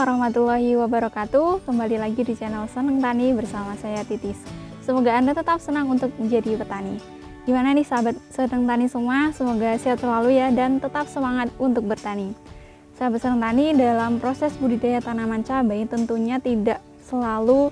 warahmatullahi wabarakatuh. Kembali lagi di channel Seneng Tani bersama saya Titis. Semoga Anda tetap senang untuk menjadi petani. Gimana nih sahabat Seneng Tani semua? Semoga sehat selalu ya dan tetap semangat untuk bertani. Sahabat Seneng Tani, dalam proses budidaya tanaman cabai tentunya tidak selalu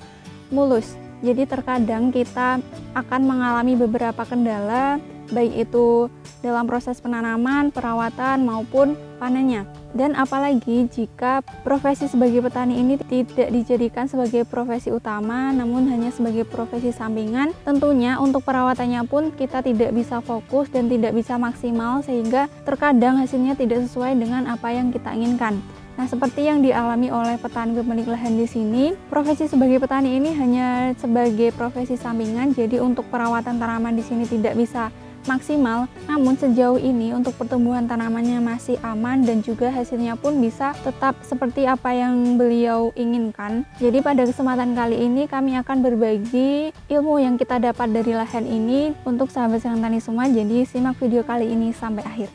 mulus. Jadi terkadang kita akan mengalami beberapa kendala, baik itu dalam proses penanaman, perawatan maupun panennya. Dan apalagi jika profesi sebagai petani ini tidak dijadikan sebagai profesi utama, namun hanya sebagai profesi sampingan, tentunya untuk perawatannya pun kita tidak bisa fokus dan tidak bisa maksimal, sehingga terkadang hasilnya tidak sesuai dengan apa yang kita inginkan. Nah, seperti yang dialami oleh petani pemilik lahan di sini, profesi sebagai petani ini hanya sebagai profesi sampingan, jadi untuk perawatan tanaman di sini tidak bisa maksimal, namun sejauh ini untuk pertumbuhan tanamannya masih aman dan juga hasilnya pun bisa tetap seperti apa yang beliau inginkan. Jadi pada kesempatan kali ini kami akan berbagi ilmu yang kita dapat dari lahan ini untuk sahabat Seneng Tani semua, jadi simak video kali ini sampai akhir.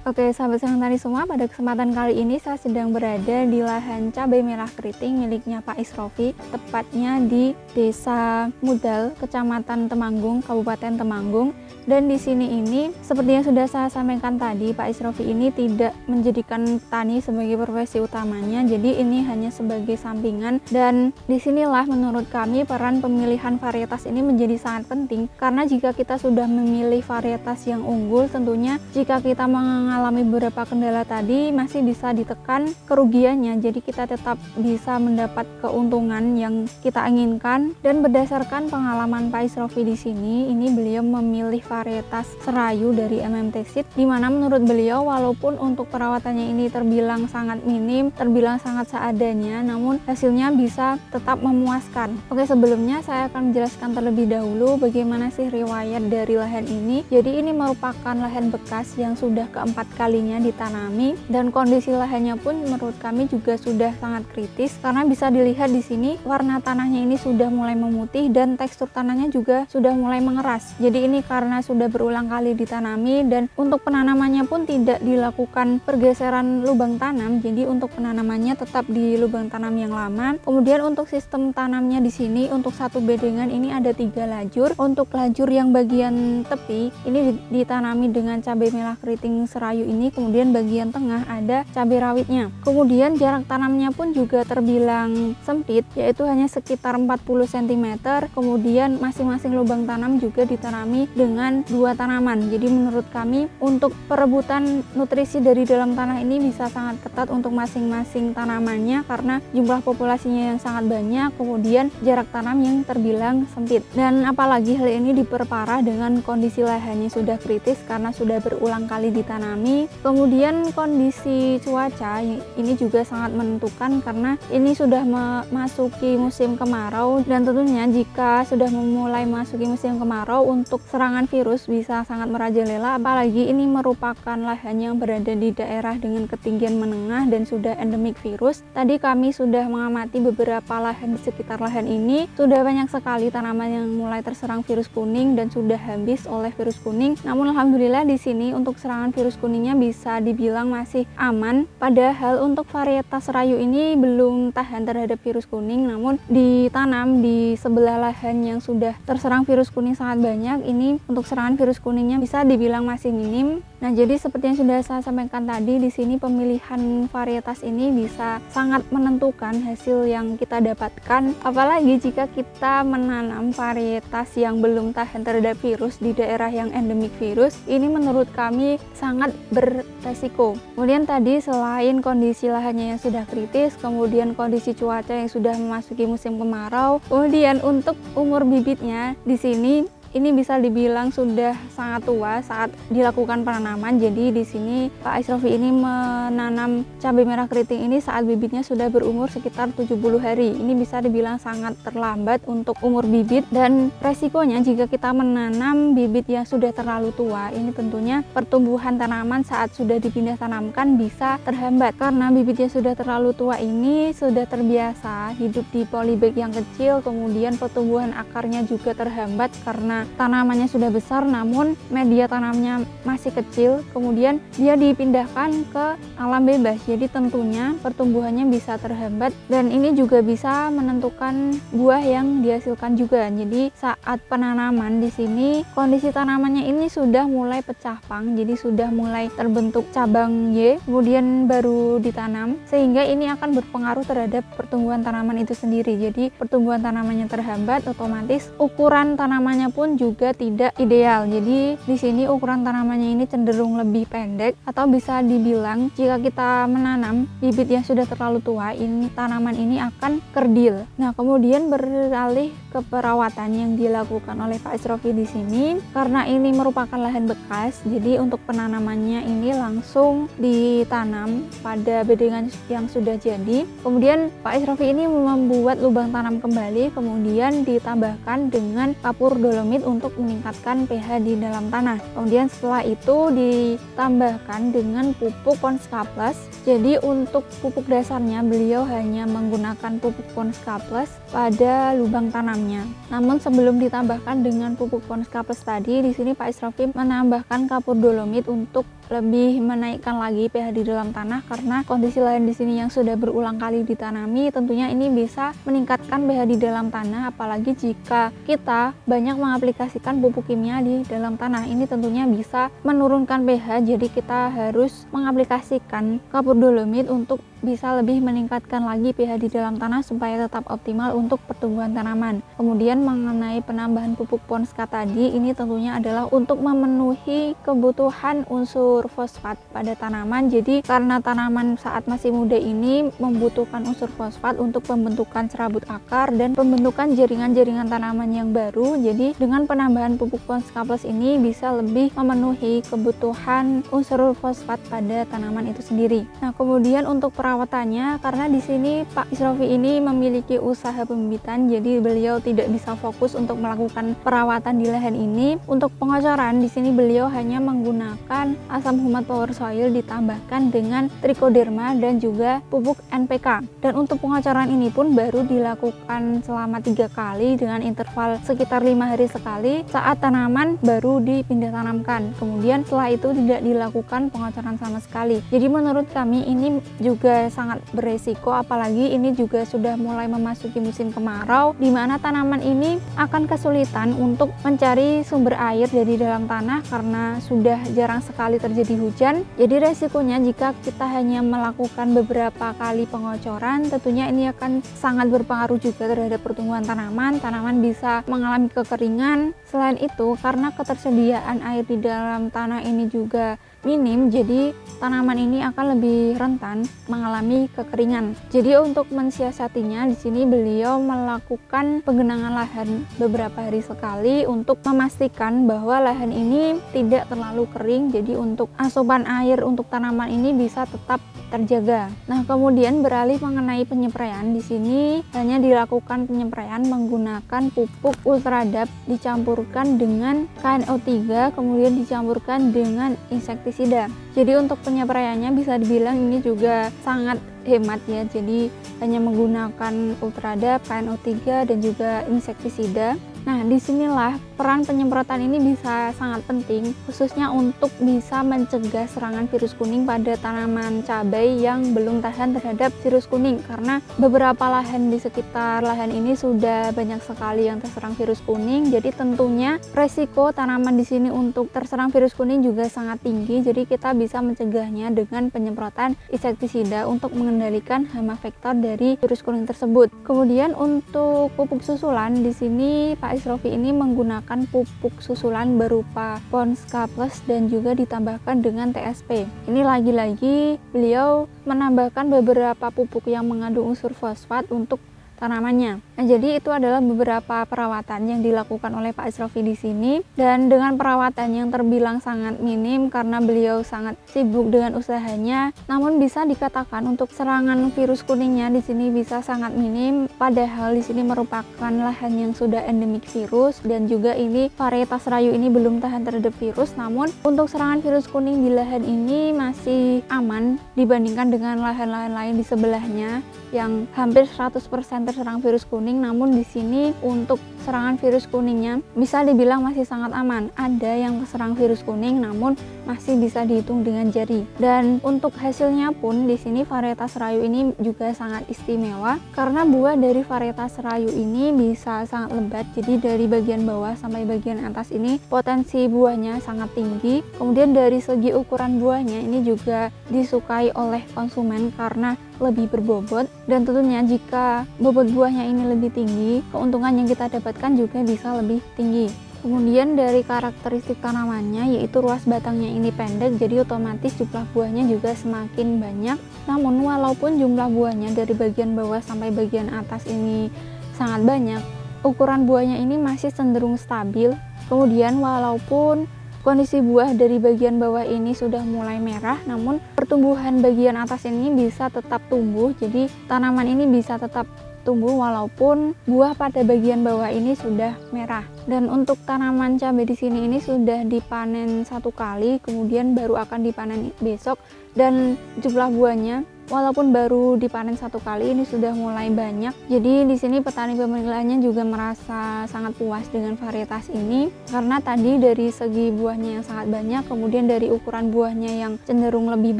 Oke sahabat Seneng Tani semua, pada kesempatan kali ini saya sedang berada di lahan cabai merah keriting miliknya Pak Isrofi, tepatnya di Desa Mudal, Kecamatan Temanggung, Kabupaten Temanggung. Dan di sini ini seperti yang sudah saya sampaikan tadi, Pak Isrofi ini tidak menjadikan tani sebagai profesi utamanya, jadi ini hanya sebagai sampingan. Dan disinilah menurut kami peran pemilihan varietas ini menjadi sangat penting, karena jika kita sudah memilih varietas yang unggul, tentunya jika kita mengalami beberapa kendala tadi masih bisa ditekan kerugiannya, jadi kita tetap bisa mendapat keuntungan yang kita inginkan. Dan berdasarkan pengalaman Pak Isrofi di sini, ini beliau memilih varietas serayu dari MMT Seed, dimana menurut beliau walaupun untuk perawatannya ini terbilang sangat minim, terbilang sangat seadanya, namun hasilnya bisa tetap memuaskan. Oke, sebelumnya saya akan menjelaskan terlebih dahulu bagaimana sih riwayat dari lahan ini. Jadi ini merupakan lahan bekas yang sudah keempat kalinya ditanami, dan kondisi lahannya pun menurut kami juga sudah sangat kritis, karena bisa dilihat di sini warna tanahnya ini sudah mulai memutih dan tekstur tanahnya juga sudah mulai mengeras. Jadi ini karena sudah berulang kali ditanami, dan untuk penanamannya pun tidak dilakukan pergeseran lubang tanam, jadi untuk penanamannya tetap di lubang tanam yang lama. Kemudian untuk sistem tanamnya di sini, untuk satu bedengan ini ada 3 lajur. Untuk lajur yang bagian tepi ini ditanami dengan cabai merah keriting serayu ini, kemudian bagian tengah ada cabai rawitnya. Kemudian jarak tanamnya pun juga terbilang sempit, yaitu hanya sekitar 40 cm. Kemudian masing-masing lubang tanam juga ditanami dengan 2 tanaman. Jadi menurut kami untuk perebutan nutrisi dari dalam tanah ini bisa sangat ketat untuk masing-masing tanamannya, karena jumlah populasinya yang sangat banyak, kemudian jarak tanam yang terbilang sempit. Dan apalagi hal ini diperparah dengan kondisi lahannya sudah kritis karena sudah berulang kali ditanami. Kemudian kondisi cuaca ini juga sangat menentukan, karena ini sudah memasuki musim kemarau, dan tentunya jika sudah memulai memasuki musim kemarau untuk serangan virus bisa sangat merajalela. Apalagi ini merupakan lahan yang berada di daerah dengan ketinggian menengah dan sudah endemik virus. Tadi kami sudah mengamati beberapa lahan di sekitar lahan ini, sudah banyak sekali tanaman yang mulai terserang virus kuning dan sudah habis oleh virus kuning. Namun alhamdulillah di sini untuk serangan virus kuningnya bisa dibilang masih aman. Padahal untuk varietas serayu ini belum tahan terhadap virus kuning, namun ditanam di sebelah lahan yang sudah terserang virus kuning sangat banyak. Ini untuk serangan virus kuningnya bisa dibilang masih minim. Nah, jadi seperti yang sudah saya sampaikan tadi, di sini pemilihan varietas ini bisa sangat menentukan hasil yang kita dapatkan. Apalagi jika kita menanam varietas yang belum tahan terhadap virus di daerah yang endemik virus, ini menurut kami sangat beresiko. Kemudian tadi selain kondisi lahannya yang sudah kritis, kemudian kondisi cuaca yang sudah memasuki musim kemarau, kemudian untuk umur bibitnya di sini ini bisa dibilang sudah sangat tua saat dilakukan penanaman. Jadi di sini Pak Isrofi ini menanam cabai merah keriting ini saat bibitnya sudah berumur sekitar 70 hari. Ini bisa dibilang sangat terlambat untuk umur bibit, dan resikonya jika kita menanam bibit yang sudah terlalu tua, ini tentunya pertumbuhan tanaman saat sudah dipindah tanamkan bisa terhambat, karena bibitnya sudah terlalu tua ini sudah terbiasa hidup di polybag yang kecil, kemudian pertumbuhan akarnya juga terhambat karena karena tanamannya sudah besar namun media tanamnya masih kecil, kemudian dia dipindahkan ke alam bebas. Jadi tentunya pertumbuhannya bisa terhambat dan ini juga bisa menentukan buah yang dihasilkan juga. Jadi saat penanaman di sini kondisi tanamannya ini sudah mulai pecah pang, jadi sudah mulai terbentuk cabang Y, kemudian baru ditanam, sehingga ini akan berpengaruh terhadap pertumbuhan tanaman itu sendiri. Jadi pertumbuhan tanamannya terhambat, otomatis ukuran tanamannya pun juga tidak ideal. Jadi di sini ukuran tanamannya ini cenderung lebih pendek, atau bisa dibilang jika kita menanam bibit yang sudah terlalu tua, ini tanaman ini akan kerdil. Nah, kemudian beralih ke perawatan yang dilakukan oleh Pak Isrofi di sini. Karena ini merupakan lahan bekas, jadi untuk penanamannya ini langsung ditanam pada bedengan yang sudah jadi. Kemudian Pak Isrofi ini membuat lubang tanam kembali, kemudian ditambahkan dengan kapur dolomit untuk meningkatkan pH di dalam tanah. Kemudian setelah itu ditambahkan dengan pupuk Ponska Plus. Jadi untuk pupuk dasarnya beliau hanya menggunakan pupuk Ponska Plus pada lubang tanamnya. Namun sebelum ditambahkan dengan pupuk Ponska Plus tadi, di sini Pak Isrofi menambahkan kapur dolomit untuk lebih menaikkan lagi pH di dalam tanah, karena kondisi lahan di sini yang sudah berulang kali ditanami, tentunya ini bisa meningkatkan pH di dalam tanah. Apalagi jika kita banyak mengaplikasikan pupuk kimia di dalam tanah, ini tentunya bisa menurunkan pH. Jadi kita harus mengaplikasikan kapur dolomit untuk bisa lebih meningkatkan lagi pH di dalam tanah supaya tetap optimal untuk pertumbuhan tanaman. Kemudian mengenai penambahan pupuk Ponska tadi, ini tentunya adalah untuk memenuhi kebutuhan unsur fosfat pada tanaman. Jadi karena tanaman saat masih muda ini membutuhkan unsur fosfat untuk pembentukan serabut akar dan pembentukan jaringan-jaringan tanaman yang baru. Jadi dengan penambahan pupuk Ponska Plus ini bisa lebih memenuhi kebutuhan unsur fosfat pada tanaman itu sendiri. Nah, kemudian untuk perawatannya, karena di sini Pak Isrofi ini memiliki usaha pembibitan, jadi beliau tidak bisa fokus untuk melakukan perawatan di lahan ini. Untuk pengocoran di sini beliau hanya menggunakan asam humat power soil ditambahkan dengan trichoderma dan juga pupuk NPK. Dan untuk pengocoran ini pun baru dilakukan selama 3 kali dengan interval sekitar 5 hari sekali saat tanaman baru dipindah tanamkan. Kemudian setelah itu tidak dilakukan pengocoran sama sekali. Jadi menurut kami ini juga sangat beresiko, apalagi ini juga sudah mulai memasuki musim kemarau, di mana tanaman ini akan kesulitan untuk mencari sumber air dari dalam tanah karena sudah jarang sekali terjadi hujan. Jadi resikonya jika kita hanya melakukan beberapa kali pengocoran, tentunya ini akan sangat berpengaruh juga terhadap pertumbuhan tanaman. Tanaman bisa mengalami kekeringan. Selain itu, karena ketersediaan air di dalam tanah ini juga minim, jadi tanaman ini akan lebih rentan mengalami kekeringan. Jadi untuk mensiasatinya, di sini beliau melakukan penggenangan lahan beberapa hari sekali untuk memastikan bahwa lahan ini tidak terlalu kering. Jadi untuk asupan air untuk tanaman ini bisa tetap terjaga. Nah, kemudian beralih mengenai penyepraian, di sini hanya dilakukan penyepraian menggunakan pupuk Ultradap dicampurkan dengan KNO3, kemudian dicampurkan dengan insektisida. Jadi untuk penyepraiannya bisa dibilang ini juga sangat hemat ya. Jadi hanya menggunakan Ultradap, KNO3 dan juga insektisida. Nah, disinilah peran penyemprotan ini bisa sangat penting, khususnya untuk bisa mencegah serangan virus kuning pada tanaman cabai yang belum tahan terhadap virus kuning. Karena beberapa lahan di sekitar lahan ini sudah banyak sekali yang terserang virus kuning, jadi tentunya resiko tanaman di sini untuk terserang virus kuning juga sangat tinggi. Jadi kita bisa mencegahnya dengan penyemprotan insektisida untuk mengendalikan hama vektor dari virus kuning tersebut. Kemudian untuk pupuk susulan, di sini Pak Isrofi ini menggunakan pupuk susulan berupa Ponska Plus dan juga ditambahkan dengan TSP. Ini lagi-lagi beliau menambahkan beberapa pupuk yang mengandung unsur fosfat untuk tanamannya. Nah, jadi itu adalah beberapa perawatan yang dilakukan oleh Pak Isrofi di sini, dan dengan perawatan yang terbilang sangat minim karena beliau sangat sibuk dengan usahanya, namun bisa dikatakan untuk serangan virus kuningnya di sini bisa sangat minim. Padahal di sini merupakan lahan yang sudah endemik virus dan juga ini varietas rayu ini belum tahan terhadap virus, namun untuk serangan virus kuning di lahan ini masih aman dibandingkan dengan lahan-lahan lain di sebelahnya yang hampir 100% terserang virus kuning. Namun di sini untuk serangan virus kuningnya bisa dibilang masih sangat aman. Ada yang terserang virus kuning namun masih bisa dihitung dengan jari. Dan untuk hasilnya pun di sini varietas serayu ini juga sangat istimewa karena buah dari varietas serayu ini bisa sangat lebat. Jadi dari bagian bawah sampai bagian atas ini potensi buahnya sangat tinggi. Kemudian dari segi ukuran buahnya ini juga disukai oleh konsumen karena lebih berbobot, dan tentunya jika bobot buahnya ini lebih tinggi, keuntungan yang kita dapatkan juga bisa lebih tinggi. Kemudian dari karakteristik tanamannya yaitu ruas batangnya ini pendek, jadi otomatis jumlah buahnya juga semakin banyak. Namun walaupun jumlah buahnya dari bagian bawah sampai bagian atas ini sangat banyak, ukuran buahnya ini masih cenderung stabil. Kemudian walaupun kondisi buah dari bagian bawah ini sudah mulai merah, namun pertumbuhan bagian atas ini bisa tetap tumbuh. Jadi tanaman ini bisa tetap tumbuh walaupun buah pada bagian bawah ini sudah merah. Dan untuk tanaman cabai di sini ini sudah dipanen satu kali, kemudian baru akan dipanen besok. Dan jumlah buahnya walaupun baru dipanen satu kali ini sudah mulai banyak. Jadi di sini petani pemiliknya juga merasa sangat puas dengan varietas ini karena tadi dari segi buahnya yang sangat banyak, kemudian dari ukuran buahnya yang cenderung lebih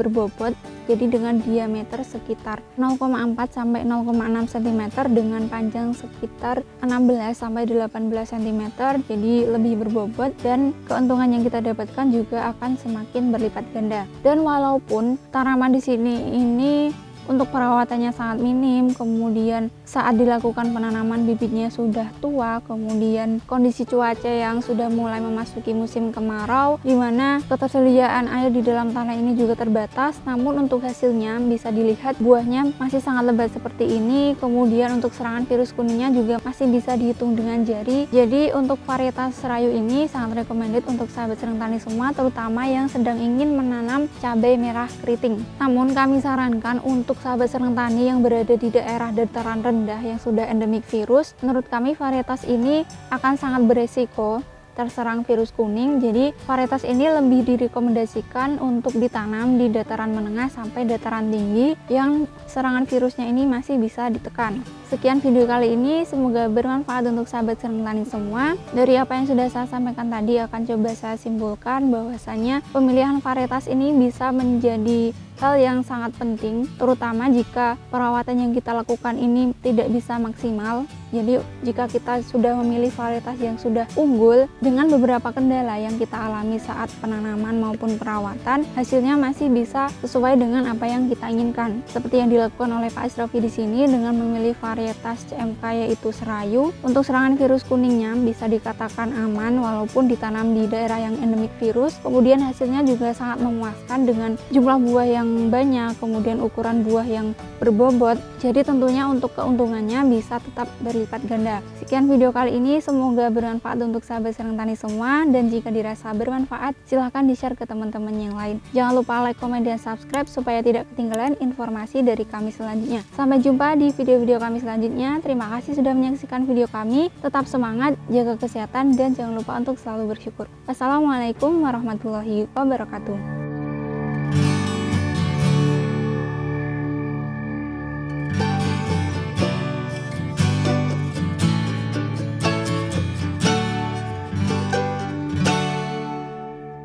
berbobot. Jadi dengan diameter sekitar 0,4 sampai 0,6 cm dengan panjang sekitar 16 sampai 18 cm. Jadi lebih berbobot dan keuntungan yang kita dapatkan juga akan semakin berlipat ganda. Dan walaupun tanaman di sini ini untuk perawatannya sangat minim, kemudian saat dilakukan penanaman bibitnya sudah tua, kemudian kondisi cuaca yang sudah mulai memasuki musim kemarau, di mana ketersediaan air di dalam tanah ini juga terbatas, namun untuk hasilnya bisa dilihat buahnya masih sangat lebat seperti ini. Kemudian untuk serangan virus kuningnya juga masih bisa dihitung dengan jari. Jadi untuk varietas serayu ini sangat recommended untuk sahabat sedang tani semua, terutama yang sedang ingin menanam cabai merah keriting. Namun kami sarankan untuk sahabat sedang tani yang berada di daerah dataran rendah yang sudah endemik virus, menurut kami varietas ini akan sangat beresiko terserang virus kuning. Jadi varietas ini lebih direkomendasikan untuk ditanam di dataran menengah sampai dataran tinggi yang serangan virusnya ini masih bisa ditekan. Sekian video kali ini, semoga bermanfaat untuk sahabat sedang tani semua. Dari apa yang sudah saya sampaikan tadi akan coba saya simpulkan bahwasanya pemilihan varietas ini bisa menjadi hal yang sangat penting, terutama jika perawatan yang kita lakukan ini tidak bisa maksimal. Jadi jika kita sudah memilih varietas yang sudah unggul dengan beberapa kendala yang kita alami saat penanaman maupun perawatan, hasilnya masih bisa sesuai dengan apa yang kita inginkan. Seperti yang dilakukan oleh Pak Isrofi di sini dengan memilih varietas CMK yaitu serayu. Untuk serangan virus kuningnya bisa dikatakan aman walaupun ditanam di daerah yang endemik virus. Kemudian hasilnya juga sangat memuaskan dengan jumlah buah yang banyak, kemudian ukuran buah yang berbobot. Jadi tentunya untuk keuntungannya bisa tetap berlipat ganda. Sekian video kali ini, semoga bermanfaat untuk sahabat sedang tani semua, dan jika dirasa bermanfaat silahkan di-share ke teman-teman yang lain. Jangan lupa like, komen, dan subscribe supaya tidak ketinggalan informasi dari kami selanjutnya. Sampai jumpa di video-video kami selanjutnya. Terima kasih sudah menyaksikan video kami. Tetap semangat, jaga kesehatan, dan jangan lupa untuk selalu bersyukur. Wassalamualaikum warahmatullahi wabarakatuh.